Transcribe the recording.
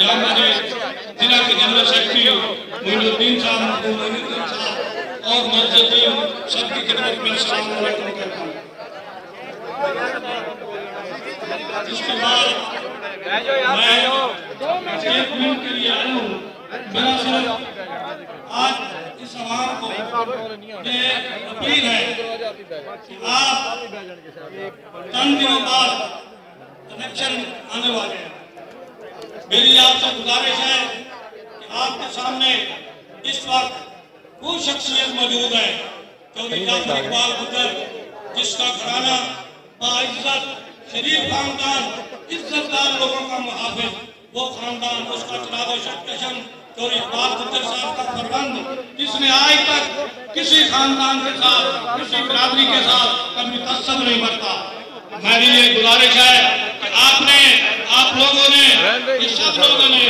जहाँ मेरे जिला के जनरल सेक्रेटरी मोइनुद्दीन साहब और मस्जिद सबकी खिदमत में सलाम अलैकुम कहता हूँ। इसके बाद मैं एक मिनट के लिए आया हूँ। मेरा सिर्फ आज इस आवाम को ये अपील है कि आप चंद दिनों बाद इलेक्शन आने वाले हैं। मेरी आपसे गुजारिश है कि आपके सामने इस वक्त वो शख्सियत मौजूद है चौधरी जाफर इकबाल गुज्जर, जिसका घराना बाइज्जत शरीफ खानदान, इज्जतदार लोगों का मुहाफिज, वो खानदान, उसका चराग शक्तशम चौधरी इकबाल गुज्जर साहब का फरजंद, जिसने आज तक किसी खानदान के साथ, किसी बिरादरी के साथ कभी तस्सब नहीं बरता। मेरी ये गुजारिश है कि आप लोगों ने, सब लोगों ने